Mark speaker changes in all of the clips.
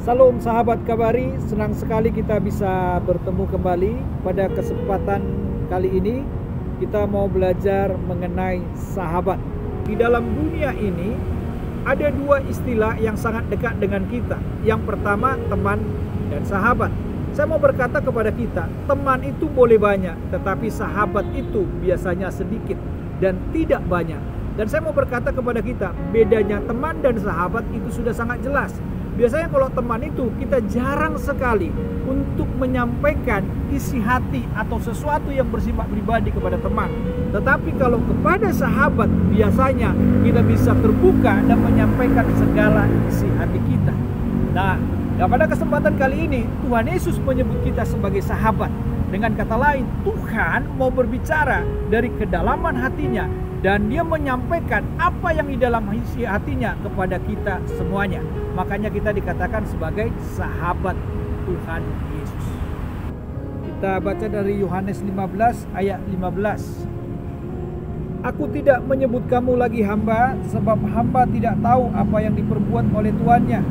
Speaker 1: Salam sahabat Kabari, senang sekali kita bisa bertemu kembali. Pada kesempatan kali ini kita mau belajar mengenai sahabat. Di dalam dunia ini ada dua istilah yang sangat dekat dengan kita. Yang pertama teman dan sahabat. Saya mau berkata kepada kita, teman itu boleh banyak, tetapi sahabat itu biasanya sedikit dan tidak banyak. Dan saya mau berkata kepada kita, bedanya teman dan sahabat itu sudah sangat jelas. Biasanya kalau teman itu kita jarang sekali untuk menyampaikan isi hati atau sesuatu yang bersifat pribadi kepada teman. Tetapi kalau kepada sahabat biasanya kita bisa terbuka dan menyampaikan segala isi hati kita. Nah, pada kesempatan kali ini Tuhan Yesus menyebut kita sebagai sahabat. Dengan kata lain, Tuhan mau berbicara dari kedalaman hatinya dan dia menyampaikan apa yang di dalam isi hatinya kepada kita semuanya. Makanya kita dikatakan sebagai sahabat Tuhan Yesus. Kita baca dari Yohanes 15 ayat 15. Aku tidak menyebut kamu lagi hamba, sebab hamba tidak tahu apa yang diperbuat oleh tuannya.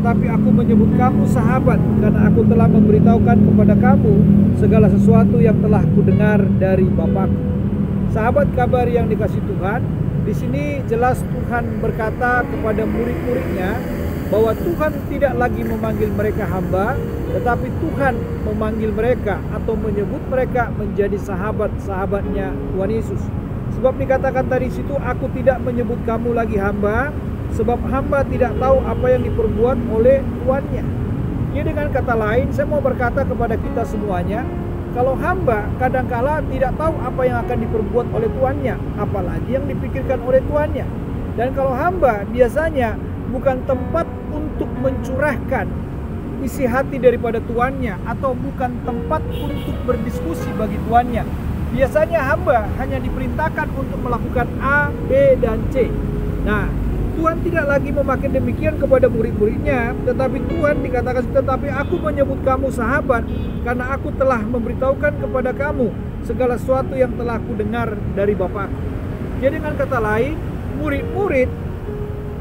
Speaker 1: Tetapi aku menyebut kamu sahabat, karena aku telah memberitahukan kepada kamu segala sesuatu yang telah kudengar dari Bapakku. Sahabat kabar yang dikasih Tuhan, di sini jelas Tuhan berkata kepada murid-muridnya bahwa Tuhan tidak lagi memanggil mereka hamba, tetapi Tuhan memanggil mereka atau menyebut mereka menjadi sahabat-sahabatnya Tuhan Yesus. Sebab dikatakan tadi situ, aku tidak menyebut kamu lagi hamba, sebab hamba tidak tahu apa yang diperbuat oleh tuannya. Ya, dengan kata lain, saya mau berkata kepada kita semuanya, kalau hamba kadangkala tidak tahu apa yang akan diperbuat oleh tuannya, apalagi yang dipikirkan oleh tuannya. Dan kalau hamba biasanya bukan tempat untuk mencurahkan isi hati daripada tuannya, atau bukan tempat untuk berdiskusi bagi tuannya. Biasanya hamba hanya diperintahkan untuk melakukan A, B, dan C. Nah, Tuhan tidak lagi memakai demikian kepada murid-muridnya, tetapi Tuhan dikatakan, tetapi aku menyebut kamu sahabat, karena aku telah memberitahukan kepada kamu segala sesuatu yang telah aku dengar dari Bapakku. Jadi dengan kata lain, murid-murid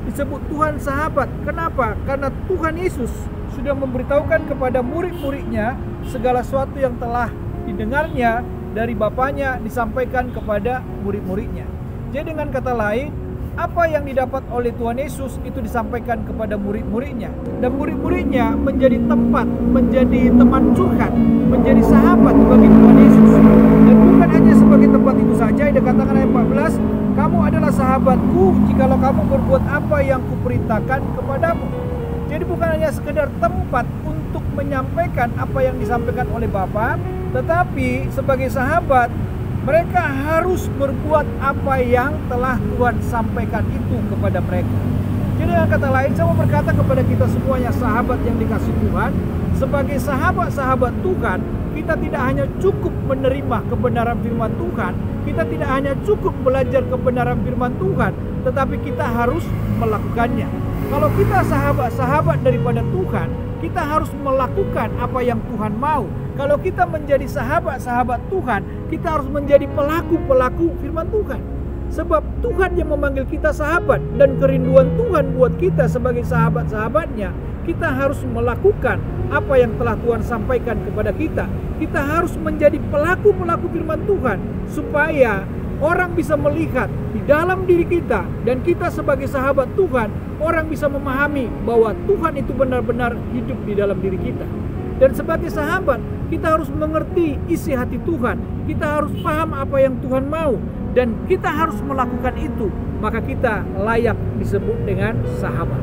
Speaker 1: disebut Tuhan sahabat. Kenapa? Karena Tuhan Yesus sudah memberitahukan kepada murid-muridnya segala sesuatu yang telah didengarnya dari Bapaknya disampaikan kepada murid-muridnya. Jadi dengan kata lain, apa yang didapat oleh Tuhan Yesus itu disampaikan kepada murid-muridnya, dan murid-muridnya menjadi tempat, menjadi teman curhat, menjadi sahabat bagi Tuhan Yesus. Dan bukan hanya sebagai tempat itu saja, dikatakan ayat 14, kamu adalah sahabatku jikalau kamu berbuat apa yang kuperintahkan kepadamu. Jadi bukan hanya sekedar tempat untuk menyampaikan apa yang disampaikan oleh Bapa, tetapi sebagai sahabat mereka harus berbuat apa yang telah Tuhan sampaikan itu kepada mereka. Jadi dengan kata lain, saya mau berkata kepada kita semuanya, sahabat yang dikasih Tuhan, sebagai sahabat-sahabat Tuhan, kita tidak hanya cukup menerima kebenaran firman Tuhan, kita tidak hanya cukup belajar kebenaran firman Tuhan, tetapi kita harus melakukannya. Kalau kita sahabat-sahabat daripada Tuhan, kita harus melakukan apa yang Tuhan mau. Kalau kita menjadi sahabat-sahabat Tuhan, kita harus menjadi pelaku-pelaku firman Tuhan. Sebab Tuhan yang memanggil kita sahabat, dan kerinduan Tuhan buat kita sebagai sahabat-sahabatnya, kita harus melakukan apa yang telah Tuhan sampaikan kepada kita. Kita harus menjadi pelaku-pelaku firman Tuhan, supaya orang bisa melihat di dalam diri kita, dan kita sebagai sahabat Tuhan, orang bisa memahami bahwa Tuhan itu benar-benar hidup di dalam diri kita. Dan sebagai sahabat, kita harus mengerti isi hati Tuhan. Kita harus paham apa yang Tuhan mau, dan kita harus melakukan itu. Maka kita layak disebut dengan sahabat.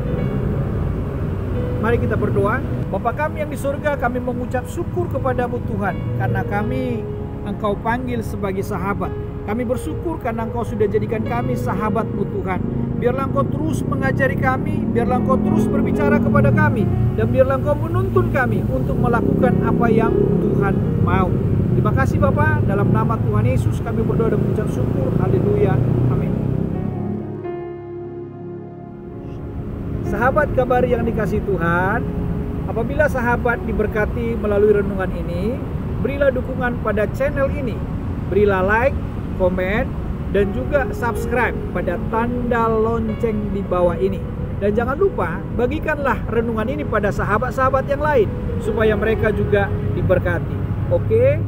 Speaker 1: Mari kita berdoa. Bapa kami yang di surga, kami mengucap syukur kepadamu Tuhan, karena kami Engkau panggil sebagai sahabat. Kami bersyukur karena Engkau sudah jadikan kami sahabat-Mu Tuhan. Biarlah Engkau terus mengajari kami, biarlah Engkau terus berbicara kepada kami, dan biarlah Engkau menuntun kami untuk melakukan apa yang Tuhan mau. Terima kasih Bapa, dalam nama Tuhan Yesus kami berdoa dan mengucap syukur. Haleluya. Amin. Sahabat kabar yang dikasihi Tuhan, apabila sahabat diberkati melalui renungan ini, berilah dukungan pada channel ini. Berilah like, komen, dan juga subscribe pada tanda lonceng di bawah ini. Dan jangan lupa, bagikanlah renungan ini pada sahabat-sahabat yang lain supaya mereka juga diberkati. Oke?